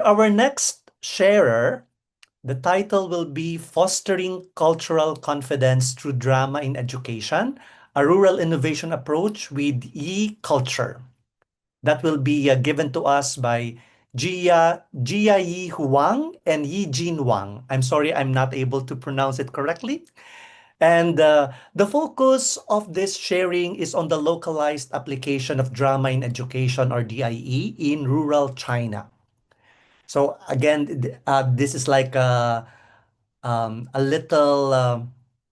Our next sharer, the title will be Fostering Cultural Confidence Through Drama in Education, a Rural Innovation Approach with E-Culture. That will be given to us by Jiayi Huang and Yijin Wang. I'm sorry, I'm not able to pronounce it correctly. And the focus of this sharing is on the localized application of drama in education, or DIE, in rural China. So again, this is like a little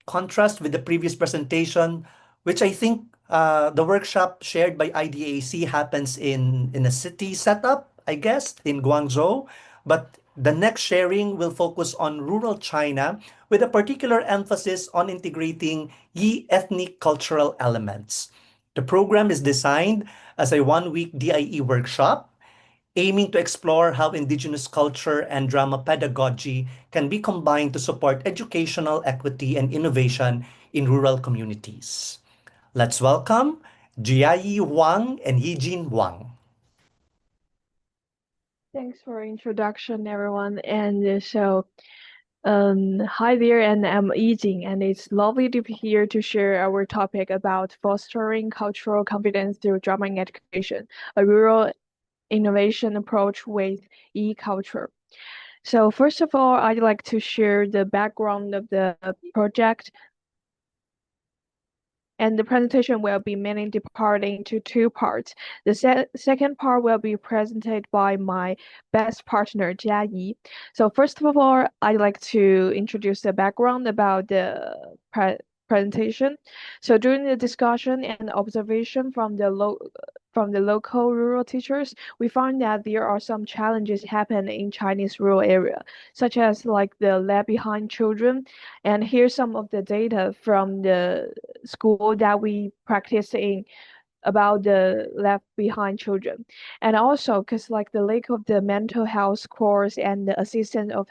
contrast with the previous presentation, which I think the workshop shared by IDAC happens in a city setup, I guess, in Guangzhou. But the next sharing will focus on rural China with a particular emphasis on integrating Yi ethnic cultural elements. The program is designed as a one-week DIE workshop aiming to explore how indigenous culture and drama pedagogy can be combined to support educational equity and innovation in rural communities. Let's welcome Jiayi Wang and Yijin Wang. Thanks for introduction, everyone. Hi there, and I'm Yijin, and it's lovely to be here to share our topic about fostering cultural confidence through drama in education, a rural innovation approach with e-culture. So first of all, I'd like to share the background of the project, and the presentation will be mainly divided into two parts. The second part will be presented by my best partner, Jiayi. So first of all, I'd like to introduce the background about the presentation. So during the discussion and observation from the local rural teachers, we found that there are some challenges happen in Chinese rural area, such as like the lag behind children. And here's some of the data from the school that we practice in about the left behind children. And also because like the lack of the mental health course and the assistance of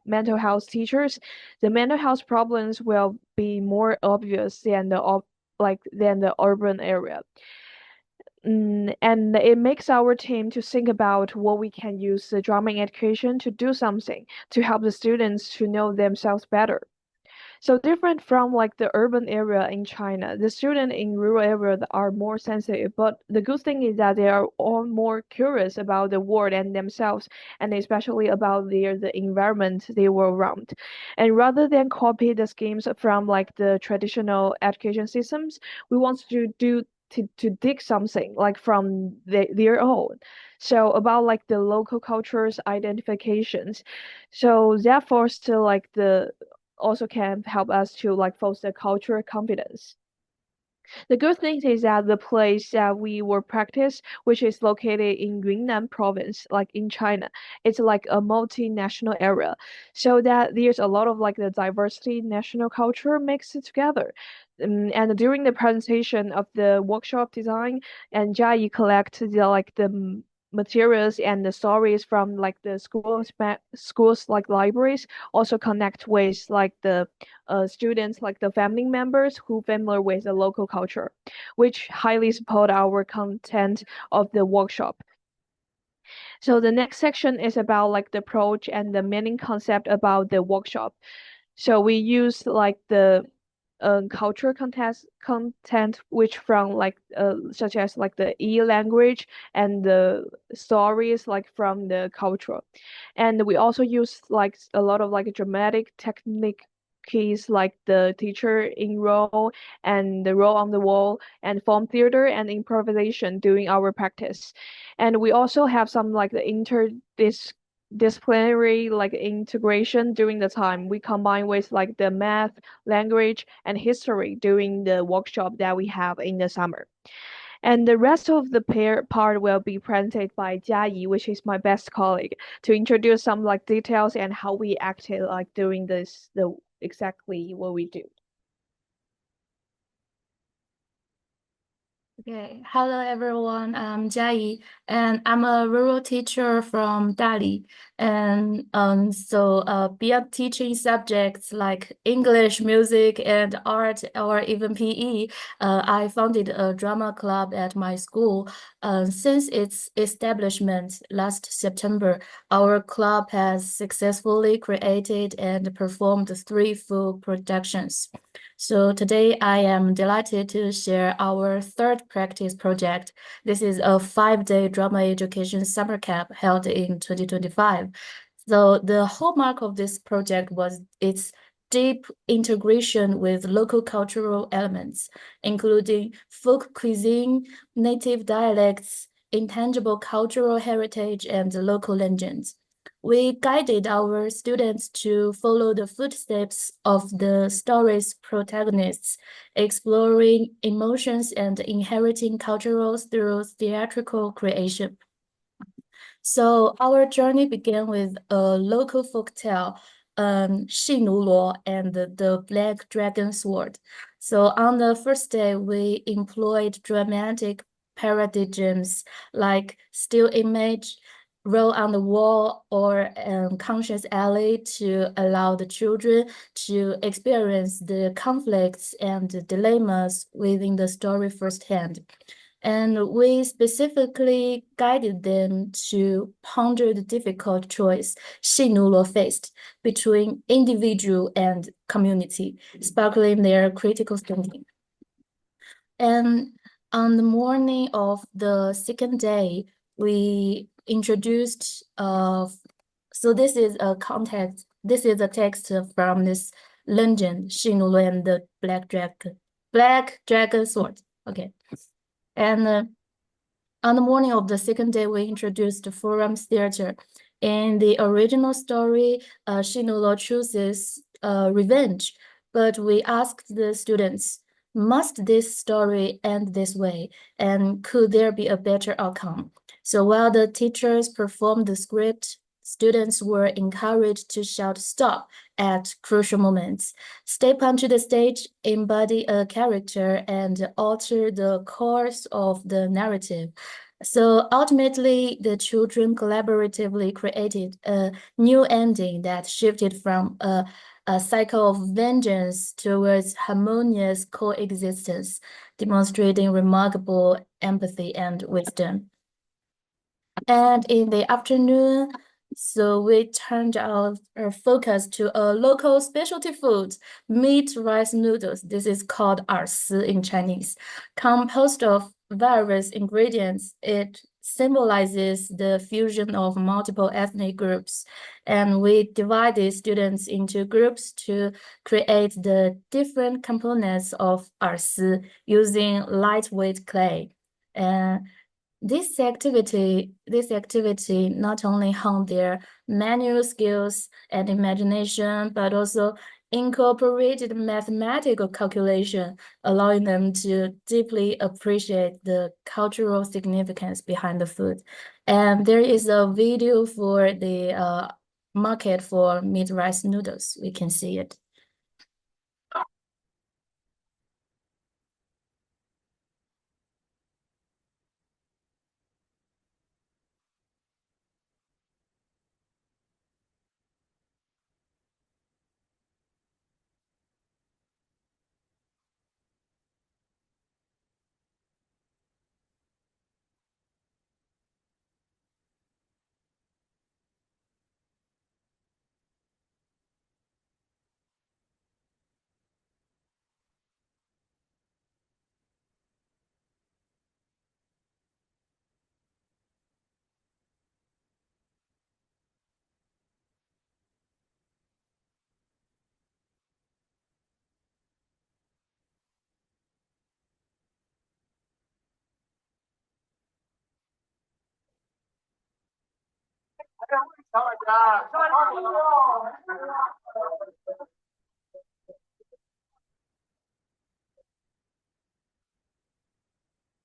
mental health teachers, the mental health problems will be more obvious than the urban area. And it makes our team to think about what we can use the drama in education to do something to help the students to know themselves better. So different from like the urban area in China, the students in rural areas are more sensitive. But the good thing is that they are all more curious about the world and themselves, and especially about the environment they were around. And rather than copy the schemes from like the traditional education systems, we want to dig something like from their own. So about like the local cultures identifications. So that foster like the also can help us to like foster cultural confidence. The good thing is that the place that we will practice, which is located in Yunnan province, like in China, it's like a multinational area. So that there's a lot of like the diversity national culture mixed together. And during the presentation of the workshop design, and Jiayi collect the materials and the stories from like the schools like libraries, also connect with like the students, like the family members who familiar with the local culture, which highly support our content of the workshop. So the next section is about like the approach and the main concept about the workshop. So we use like the culture content which from like such as like the e-language and the stories like from the culture, and we also use like a lot of like dramatic technique keys like the teacher in role and the role on the wall and form theater and improvisation during our practice. And we also have some like the disciplinary like integration during the time we combine with like the math, language, and history during the workshop that we have in the summer. And the rest of the part will be presented by Jiayi, which is my best colleague, to introduce some like details and how we acted like during this the exactly what we do. Okay, hello everyone. I'm Jiayi, and I'm a rural teacher from Dali. And beyond teaching subjects like English, music, and art, or even PE, I founded a drama club at my school. Since its establishment last September, our club has successfully created and performed three full productions. So today I am delighted to share our third practice project. This is a 5-day drama education summer camp held in 2025. So the hallmark of this project was its deep integration with local cultural elements, including folk cuisine, native dialects, intangible cultural heritage, and local legends. We guided our students to follow the footsteps of the story's protagonists, exploring emotions and inheriting cultures through theatrical creation. So our journey began with a local folktale, Luo and the Black Dragon Sword. So on the first day, we employed dramatic paradigms like still image, roll on the wall, or conscious alley to allow the children to experience the conflicts and dilemmas within the story firsthand. And we specifically guided them to ponder the difficult choice Shinulo faced between individual and community, sparkling their critical thinking. And on the morning of the second day, we introduced so this is a context, this is a text from this legend, Shinulo and the Black Dragon Sword. Okay. And on the morning of the second day, we introduced the Forum Theater. In the original story, Shinulo chooses revenge, but we asked the students, must this story end this way? And could there be a better outcome? So while the teachers performed the script, students were encouraged to shout stop at crucial moments, step onto the stage, embody a character, and alter the course of the narrative. So ultimately, the children collaboratively created a new ending that shifted from a cycle of vengeance towards harmonious coexistence, demonstrating remarkable empathy and wisdom. And in the afternoon, so we turned our focus to a local specialty food, meat rice noodles. This is called 饵丝 in Chinese. Composed of various ingredients, it symbolizes the fusion of multiple ethnic groups. And we divided students into groups to create the different components of 饵丝 using lightweight clay. And this activity not only honed their manual skills and imagination, but also incorporated mathematical calculation, allowing them to deeply appreciate the cultural significance behind the food. And there is a video for the market for meat rice noodles. We can see it.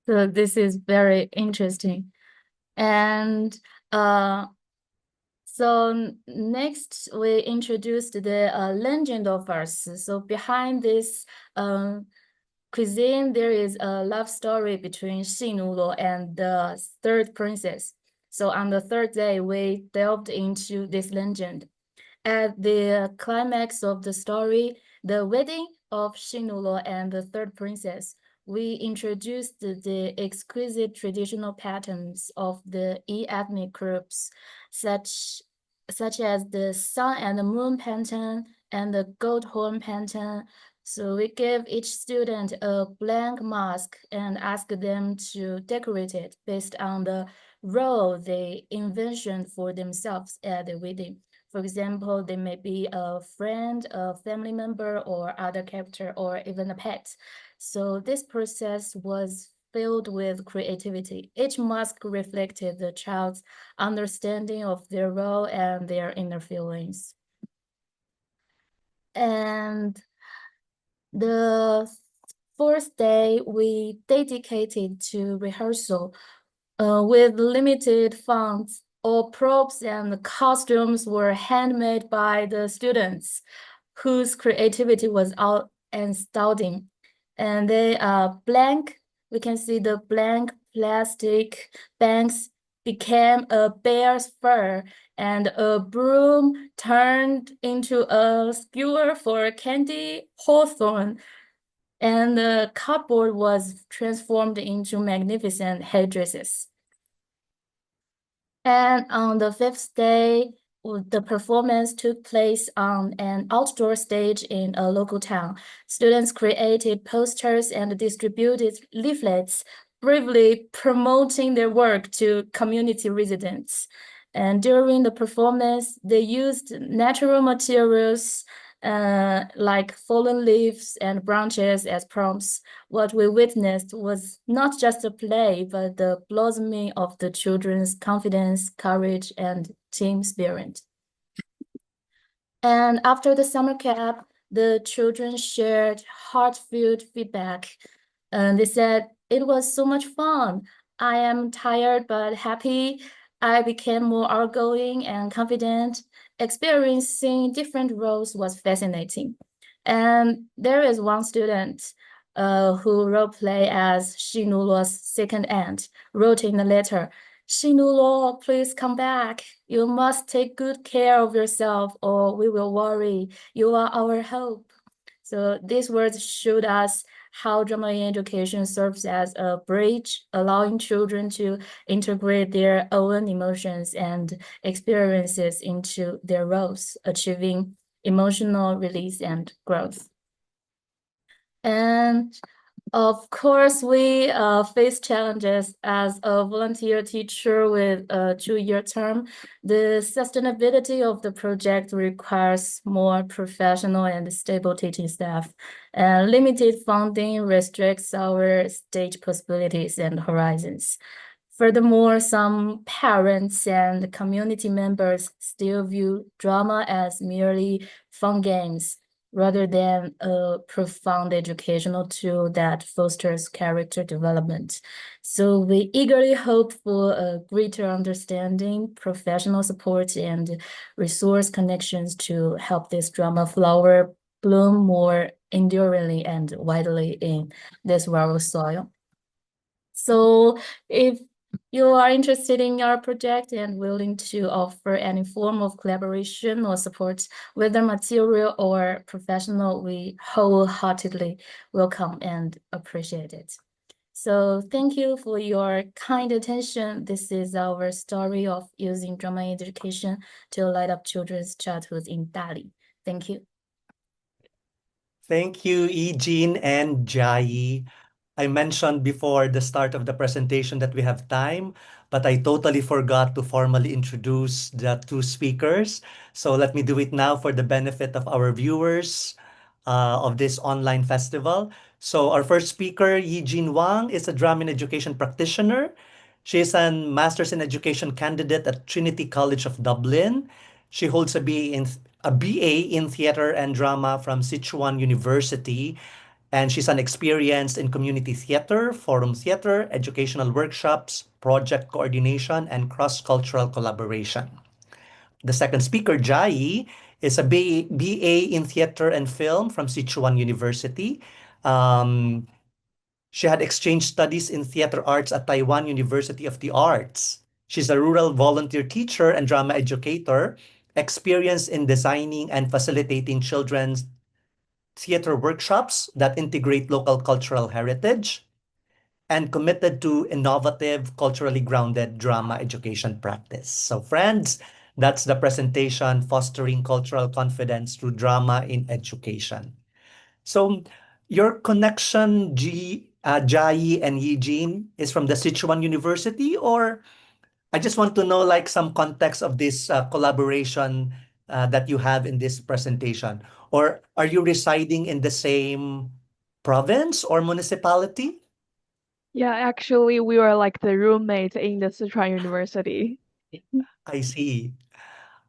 So this is very interesting. And so next we introduced the legend of us. So behind this cuisine, there is a love story between Xinulo and the third princess. So on the third day, we delved into this legend. At the climax of the story, the wedding of Xinulo and the third princess, we introduced the exquisite traditional patterns of the ethnic groups, such as the sun and the moon pattern and the goat horn pattern. So we gave each student a blank mask and asked them to decorate it based on the role they envisioned for themselves at the wedding. For example, they may be a friend, a family member, or other character, or even a pet. So this process was filled with creativity. Each mask reflected the child's understanding of their role and their inner feelings. And the fourth day, we dedicated to rehearsal. With limited funds, all props and costumes were handmade by the students, whose creativity was outstanding. And they are blank. We can see the blank plastic banks became a bear's fur, and a broom turned into a skewer for candy hawthorn, and the cardboard was transformed into magnificent headdresses. And on the fifth day, the performance took place on an outdoor stage in a local town. Students created posters and distributed leaflets, bravely promoting their work to community residents. And during the performance, they used natural materials like fallen leaves and branches as prompts. What we witnessed was not just a play, but the blossoming of the children's confidence, courage, and team spirit. And after the summer camp, the children shared heartfelt feedback. And they said, "It was so much fun. I am tired but happy. I became more outgoing and confident. Experiencing different roles was fascinating." And there is one student who role play as Shinulo's second aunt, wrote in a letter, "Shinulo, please come back. You must take good care of yourself or we will worry. You are our hope." So these words showed us how drama in education serves as a bridge, allowing children to integrate their own emotions and experiences into their roles, achieving emotional release and growth. And of course, we face challenges as a volunteer teacher with a 2-year term. The sustainability of the project requires more professional and stable teaching staff. And limited funding restricts our stage possibilities and horizons. Furthermore, some parents and community members still view drama as merely fun games rather than a profound educational tool that fosters character development. So we eagerly hope for a greater understanding, professional support, and resource connections to help this drama flower bloom more enduringly and widely in this rural soil. So if you are interested in our project and willing to offer any form of collaboration or support, whether material or professional, we wholeheartedly welcome and appreciate it. So thank you for your kind attention. This is our story of using drama in education to light up children's childhood in Dali. Thank you. Thank you, Yijin and Jiayi. I mentioned before the start of the presentation that we have time, but I totally forgot to formally introduce the two speakers. So let me do it now for the benefit of our viewers of this online festival. So our first speaker, Yijin Wang, is a drama and education practitioner. She is a Master's in Education candidate at Trinity College of Dublin. She holds a BA in theater and drama from Sichuan University, and she's an experienced in community theater, forum theater, educational workshops, project coordination, and cross-cultural collaboration. The second speaker, Jiayi, is a BA in theater and film from Sichuan University. Um, She had exchange studies in theater arts at Taiwan University of the Arts. She's a rural volunteer teacher and drama educator, experienced in designing and facilitating children's theater workshops that integrate local cultural heritage, and committed to innovative, culturally grounded drama education practice. So, friends, that's the presentation, Fostering Cultural Confidence Through Drama in Education. So, your connection, Jiayi and Yijin, is from the Sichuan University, or I just want to know like some context of this collaboration that you have in this presentation, or are you residing in the same province or municipality? Yeah, actually, we were like the roommates in the Sichuan University. I see.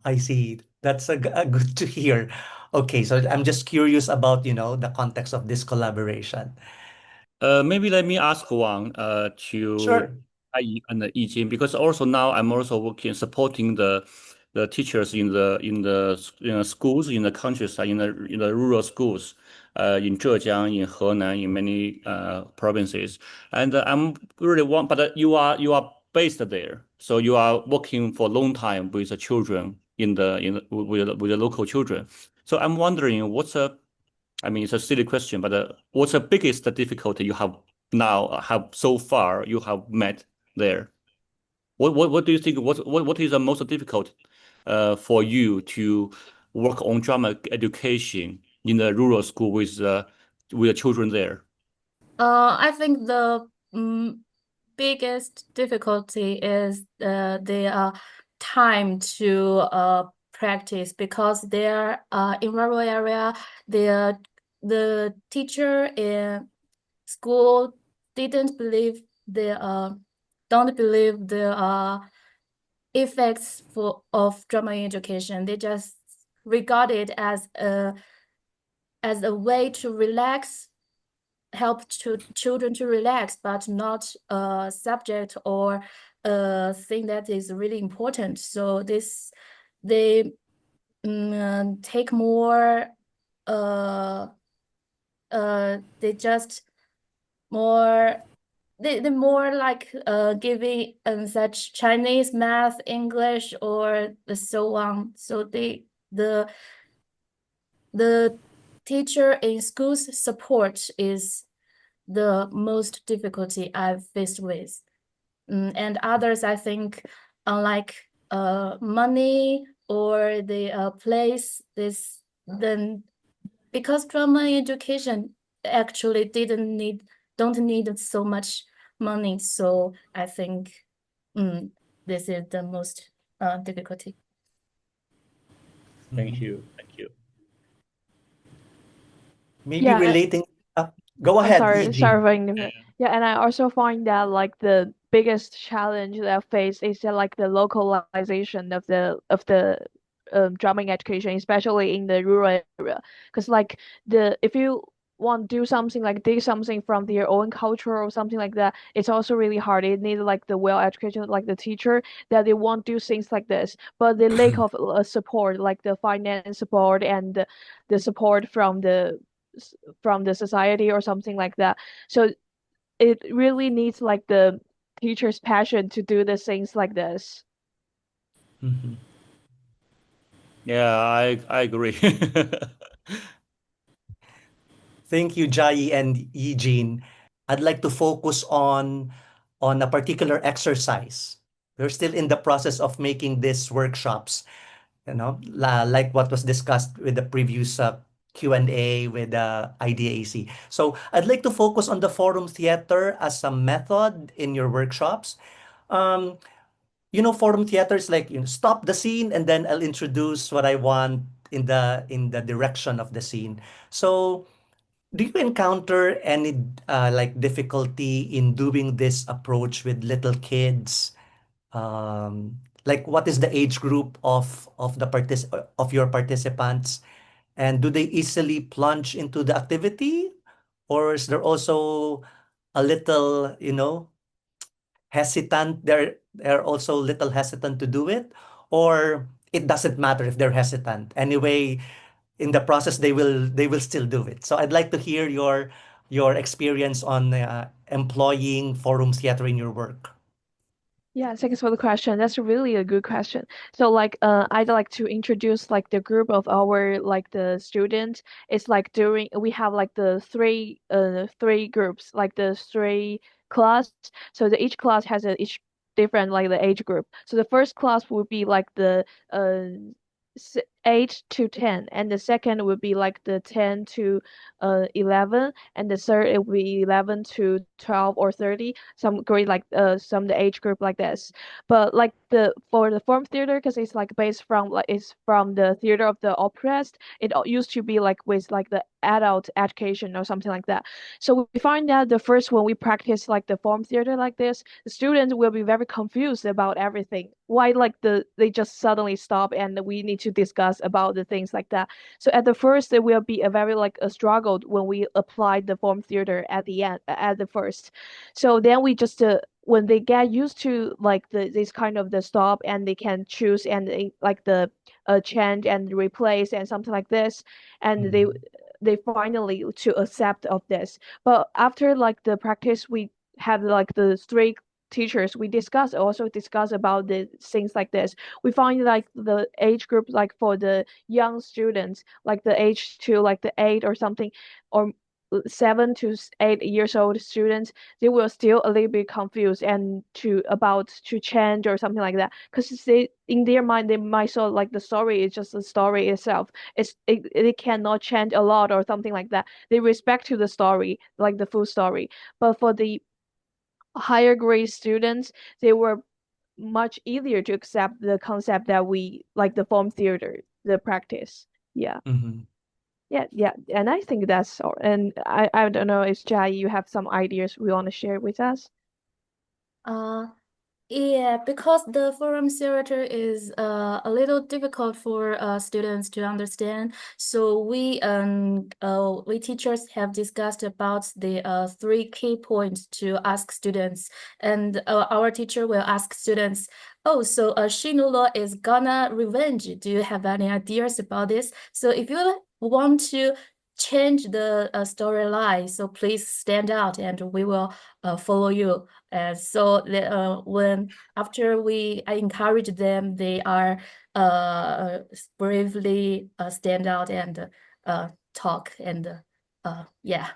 I see. That's a good to hear. Okay, so I'm just curious about, the context of this collaboration. Maybe let me ask Wang to Sure. Ai and Yijin, because also now I'm also working supporting the teachers in the schools in the countryside, in the rural schools in Zhejiang, in Henan, in many provinces. And I'm really want, but you are based there, so you are working for a long time with the children with the local children. So I'm wondering I mean, it's a silly question, but what's the biggest difficulty you have so far you have met there? What do you think? What is the most difficult for you to work on drama education in the rural school with the children there? I think the biggest difficulty is the time to practice, because they're in rural area, the teacher in school didn't believe the don't believe the effects of drama education. They just regard it as a way to relax, help children to relax, but not a subject or a thing that is really important. So they take more they just more they more like giving such Chinese, math, English, or so on. So the teacher in schools support is the most difficulty I've faced with. And others, I think, unlike money or the place, then because drama education actually don't need so much money. So I think this is the most difficulty. Thank you. Thank you. Maybe Yeah, relating. Go oh, ahead, sorry Eugene. for interrupting. Yeah, and I also find that like the biggest challenge that I face is that like the localization of the drumming education, especially in the rural area. Because like the if you want to do something like take something from their own culture or something like that, it's also really hard. It needs like the well education, like the teacher, that they won't do things like this. But the lack of support, like the finance support and the support from the society or something like that. So it really needs like the teacher's passion to do the things like this. Mhm. Yeah, I agree. Thank you, Jai and Eugene. I'd like to focus on a particular exercise. We're still in the process of making these workshops, like what was discussed with the previous Q&A with IDAC. So I'd like to focus on the forum theater as a method in your workshops. Um, forum theater is like, stop the scene and then I'll introduce what I want in the direction of the scene. So do you encounter any like difficulty in doing this approach with little kids? Like what is the age group of your participants, and do they easily plunge into the activity, or is there also a little, hesitant? They're also little hesitant to do it, or it doesn't matter if they're hesitant. Anyway, in the process they will still do it. So I'd like to hear your your experience on employing forum theater in your work? Yeah, thanks for the question. That's really a good question. So I'd like to introduce like the group of our like the students. It's like during we have like the three groups, like the three class. So each class has each different like the age group. So the first class would be like the 8 to 10, and the second would be like the 10 to 11, and the third it would be 11 to 12 or 30, some grade like some the age group like this. But like the for the form theater, because it's like based from like it's from the theater of the oppressed, used to be like with like the adult education or something like that. So we find that the first when we practice like the form theater like this, the students will be very confused about everything. Why like they just suddenly stop and we need to discuss about the things like that. So at the first it will be a very like a struggle when we apply the form theater at the end at the first. So then we just when they get used to like this kind of the stop and they can choose and like the change and replace and something like this, and Mhm. they finally to accept of this. But after like the practice, we have like the three teachers we discuss about the things like this. We find like the age group like for the young students like the age to like the 8 or something, or 7 to 8 years old students, they will still a little bit confused and to about to change or something like that, because they in their mind they might sort like the story is just the story itself. It cannot change a lot or something like that. They respect to the story, like the full story. But for the higher grade students, they were much easier to accept the concept that we like the form theater, the practice. Yeah. Mhm. Yeah. And I think that's all. And I don't know if Jai, you have some ideas we want to share with us. Uh, Yeah, because the forum theater is a little difficult for students to understand. So we teachers have discussed about the three key points to ask students, and our teacher will ask students, "Oh, so Shinula is gonna revenge. Do you have any ideas about this?" So if you want to change the storyline, so please stand out, and we will follow you. So when after I encourage them, they are bravely stand out and talk and yeah.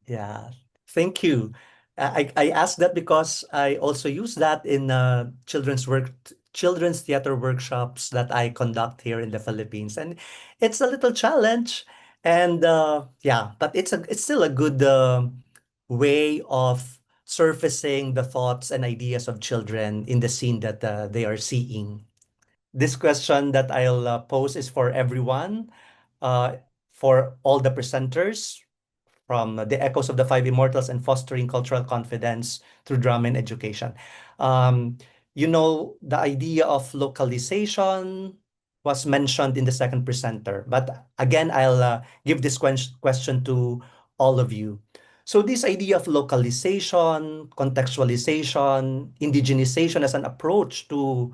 Yeah, thank you. I asked that because I also use that in children's theater workshops that I conduct here in the Philippines, and it's a little challenge, and yeah, but it's still a good way of surfacing the thoughts and ideas of children in the scene that they are seeing. This question that I'll pose is for everyone, uh, for all the presenters, from the echoes of the five immortals and fostering cultural confidence through drama and education. Um, the idea of localization was mentioned in the second presenter, but again, I'll give this question to all of you. So this idea of localization, contextualization, indigenization as an approach to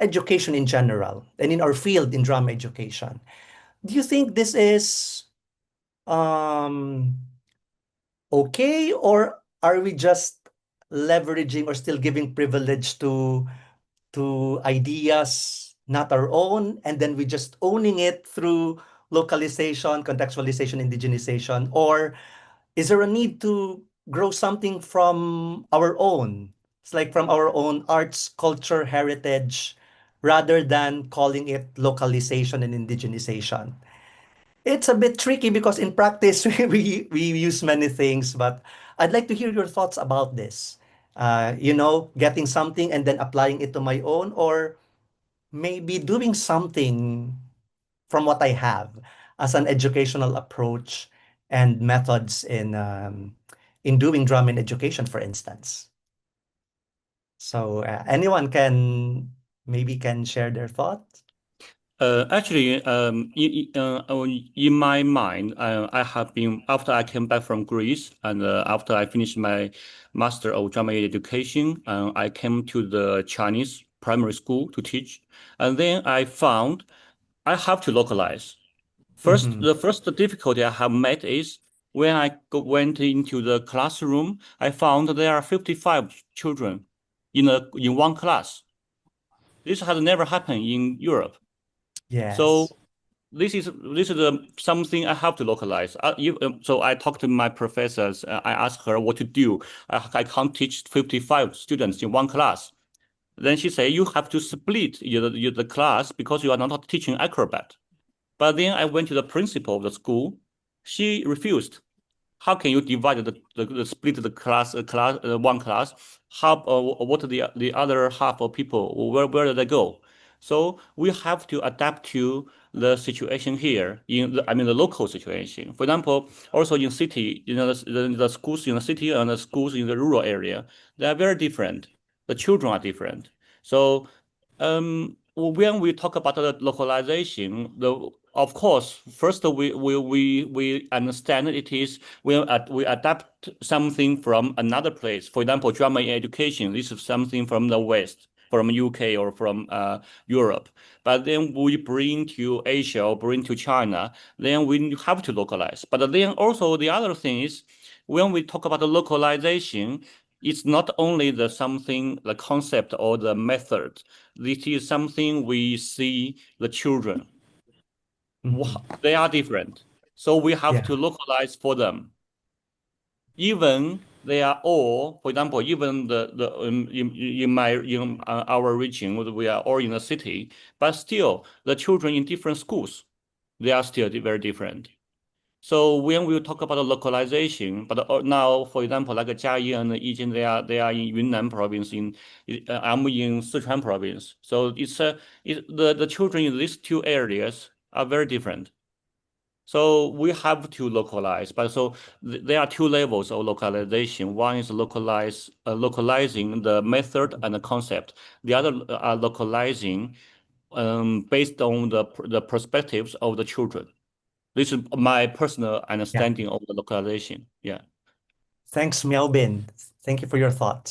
education in general, and in our field in drama education, do you think this is um okay, or are we just leveraging or still giving privilege to ideas not our own, and then we just owning it through localization, contextualization, indigenization? Or is there a need to grow something from our own? It's like from our own arts, culture, heritage, rather than calling it localization and indigenization. It's a bit tricky because in practice we use many things, but I'd like to hear your thoughts about this. Getting something and then applying it to my own, or maybe doing something from what I have as an educational approach and methods in doing drum in education, for instance. So anyone can share their thoughts. Actually, in my mind, I have been, after I came back from Greece and after I finished my Master of Drama Education, I came to the Chinese primary school to teach. And then I found I have to localize. Mhm. The first difficulty I have met is when I went into the classroom, I found there are 55 children in one class. This has never happened in Europe. Yes. So this is something I have to localize. So I talked to my professors. I asked her what to do. I can't teach 55 students in one class. Then she said, you have to split the class because you are not teaching acrobat. But then I went to the principal of the school. She refused. How can you divide the split the class one class? How what are the other half of people? Where did they go? So we have to adapt to the situation here the local situation. For example, also in city, the schools in the city and the schools in the rural area, they are very different. The children are different. So when we talk about the localization, of course, first we understand it is we adapt something from another place. For example, drama in education, this is something from the West, from UK or from Europe. But then we bring to Asia or bring to China, then we have to localize. But then also the other thing is when we talk about the localization, it's not only the concept or the method. This is something we see the children. They are different. So we have to localize for them. Even they are all, for example, even in our region, we are all in a city, but still the children in different schools, they are still very different. So when we talk about the localization, but now, for example, like Jiayi and Yijin, they are in Yunnan province. I'm in Sichuan province. So the children in these two areas are very different. So we have to localize. But so there are two levels of localization. One is localizing the method and the concept. The other are localizing based on the perspectives of the children. This is my personal understanding of the localization. Yeah. Thanks, Melvin. Thank you for your thoughts.